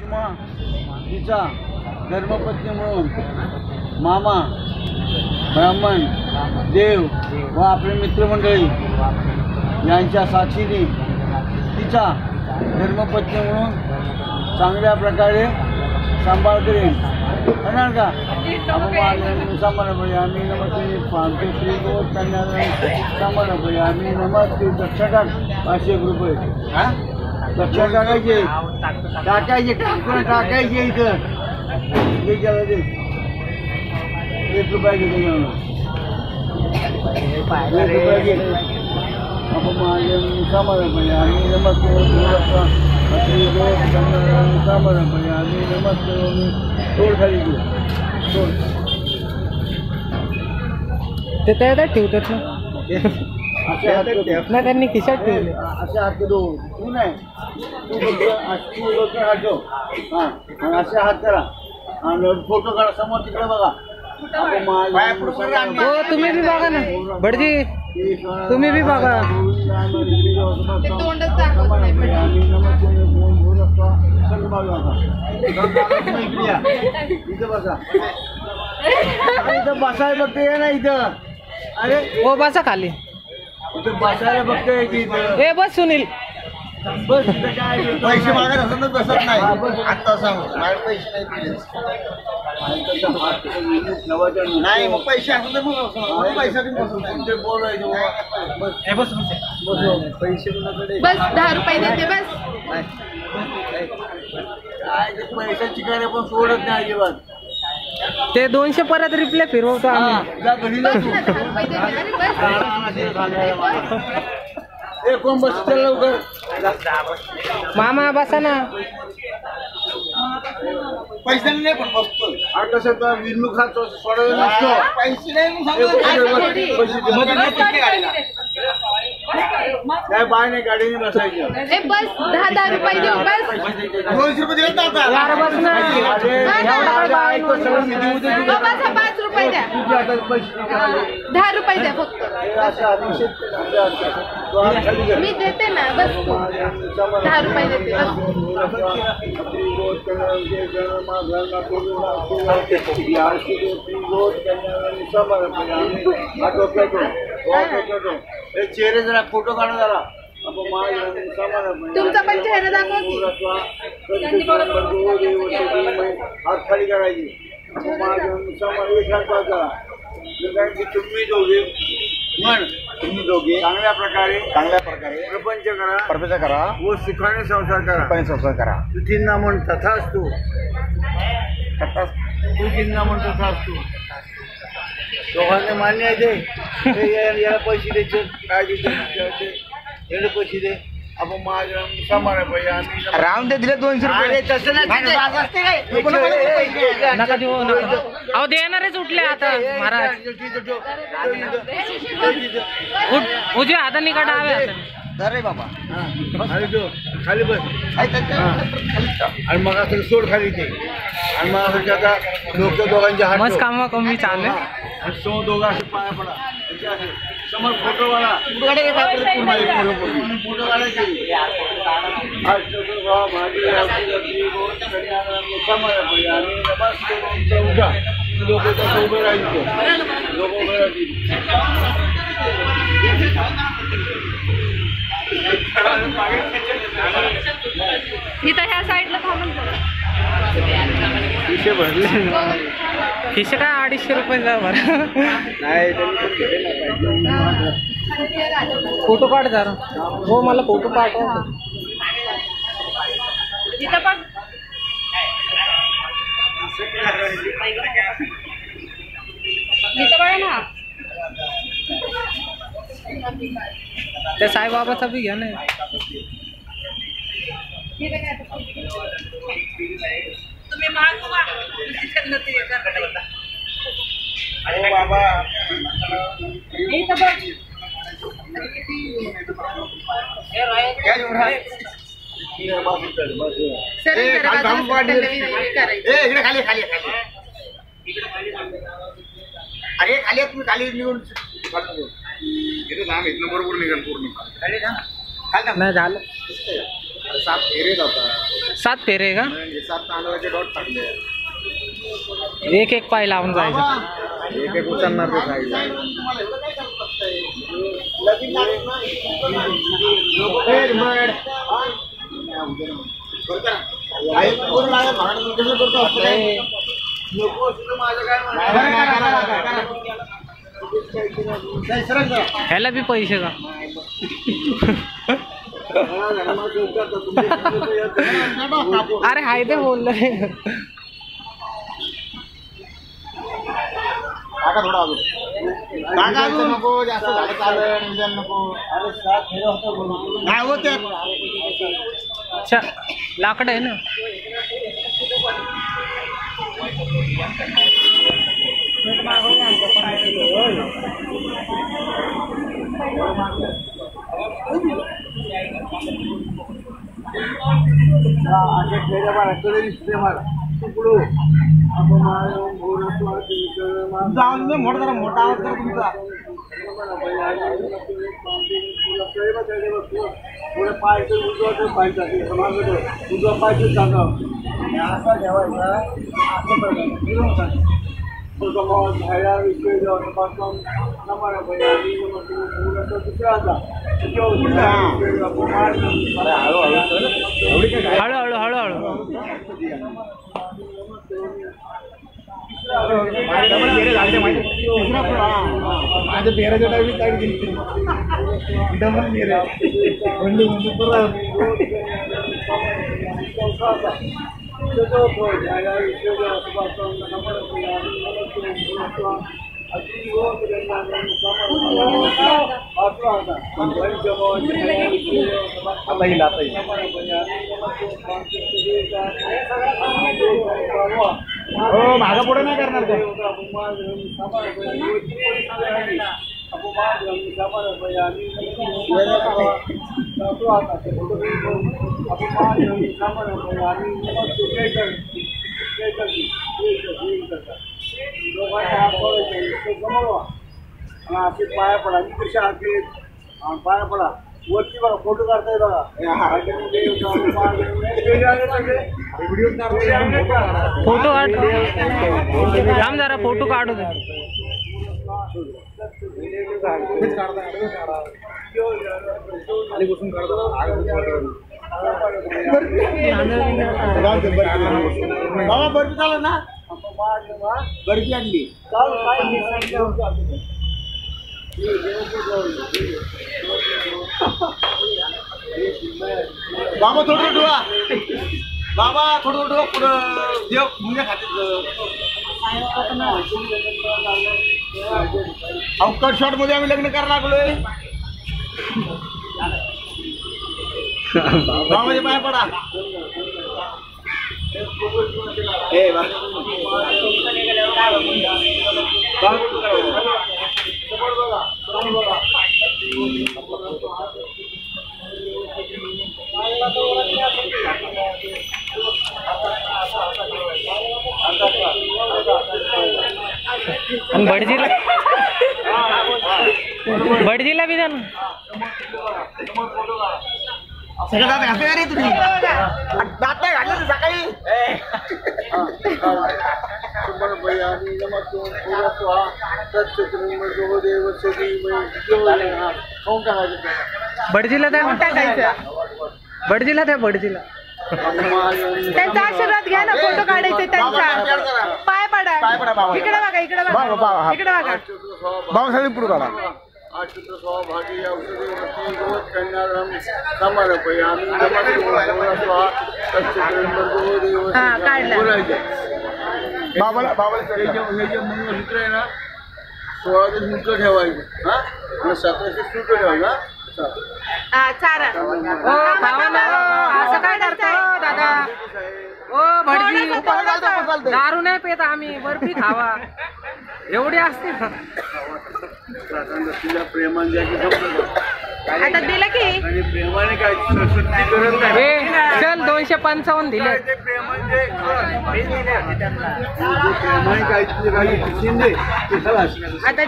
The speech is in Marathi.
सुषमा तिचा धर्मपत्नी म्हणून मामा ब्राह्मण देव व आपले मित्रमंडळी यांच्या साक्षीने तिचा धर्मपत्नी म्हणून चांगल्या प्रकारे सांभाळ करेन. होणार का? आम्ही नमस्ते पाहतो श्री गोट कन्या आम्ही नमस्ते दक्षटाक 500 रुपये दक्ष टाकायचे टाकायचे इथं हे केलं ते 1 रुपया घेते आपण समारंभ आम्ही नमस्ते श्री गोट कन्या समारंभ आम्ही नमस्ते सोड खाली सोड ते त्या ठेवतात ना त्यांनी खिशात ठेवले असे हात के दो तू नाही तू डोक्यात हात ठेव हां असे हात करा आणि फोटो काढा समोर तिकडे बघा. हो तुम्ही बी बघा ना भटजी तुम्ही बी बघा. इथं बसा इथं बसायला बघते ना इथं. अरे हो बसा खाली इथं बसायला बघतोय की ए बस सुनील बस. पैसे मागत असं बसत नाही आता सांग पैसे नाही मग पैसे असं तर मग पैसा बोलायचं पैसे बस 10 रुपये देते बस. काय ते पैशाची काय पण सोडत नाही अजिबात. ते 200 परत रिप्ले फिरवतो आम्ही. जा घरी जा तू. 10 रुपये देते. अरे बस ए कोण बस चल लवकर. मामा बसा ना. पैसे नाही पण बसतो कसं तर विनमुख खात सोडायला नसतो. पैसे नाही काय बाय नाही गाडीने बसायचं. ए बस 10 रुपये देऊ बस. 200 रुपये देत आता यार बस ना. बस 5 रुपये द्या. 10 रुपये द्या फक्त. मी देते ना बस 10 रुपये देते चेहरे जरा फोटो काढा जरा. तुमचा पण चेहरा दाखवा की. हात खाली करायची. तुम्ही दोघे चांगल्या प्रकारे प्रपंच करा व सुखाने संसार करा. तुझींना म्हण तथा असतो तुझींना म्हण तथा असतो. दोघांना मान्य आहे ते याला पैसे द्यायचे काय द्यायचे याला पैसे दे. आपण राम ते दिले 200 रुपये. तसं नका देऊ अहो देणारेच उठले आता महाराज. उजव्या हाताने काढा हव्या अरे बाबा खाली बस आणि मग असं सोड खाली ते आणि मग असं आता लोक दोघांच्या हात मस्त काम कमी चालू आहे. आणि सो दोघं असे पाया पडा समोर फोटोवाला फोटो काढायचे. उठा लोक तसं उभे राहायचे. लोक उभे राहायचे. इथं ह्या साईडला थांबून खिशे भरले खिशे काय 250 रुपये जा बरं. नाही फोटो काढ जरा. हो मला फोटो पाठवा. इथं पण इथं बघा ना. त्या साईबाबाचा बी घ्या ना. तुम्ही बाबा अरे खाली तुम्ही खाली निघून इथं थांब. इथनं बरोबर निघाल पूर्ण नाही झालं. 7 फेरे जातात. 7 फेरे का? 7 तांदळाचे डॉट टाकले. एक एक पाय लावून जायचं. एक एक उचलणार ते खायला. ह्याला बी पैसे का? अरे हाय ते बोललं नको जास्त झालं चालेल नको. काय होते लाकड आहे ना. मोठा आवाज करा तुमचा. पुढे पाय उजवा पाहिजे उजवा पाहिजे असा ठेवायचा. हळूहळू हळूहळू. माझ्या पेराच्या टाईम डबल पेरे मागा पुढे नाही करणार ते. पाया पडा पाया पडा वरती बघा फोटो काढताय बघा. फोटो काढ. थांब जरा फोटो काढू दे. बर्फी चालू ना. बर्फी आणली. बाबा थोडं डोळा. बाबा थोडं डोळा पुढं देव मुंग्या खाते. कट शॉट मध्ये आम्ही लग्न करायला लागलोय. बाबाच्या पाय पडा. आणि भटजीला बी द्या ना. सगळं दात घातले का रे तुम्ही? दात नाही घातले सकाळी. भटजीला द्या ना. भटजीला द्या. भटजीला त्यांचा आशीर्वाद घ्या ना. फोटो काढायचे त्यांचा. पाय पडा. इकडे बघा. इकडे बघा. इकडे बघा. बाबासाहेब पुढे काढा. भागी औषधी कन्याराम समारंभ आम्ही बाबाला मंगळसूत्र आहे ना 16 सूत्र ठेवायचे. हा 17 सूत्र ठेवायचं. चारा. असं काय करतो दादा? ओ भटजी दारू नाही पेत आम्ही. बर्फी खावा एवढी असते ना. तुझ्या प्रेमाने आता दिलं की आणि प्रेमाने काय सुट्टी करत नाही. चल 255 दिले. प्रेमाने काय शिंदे आता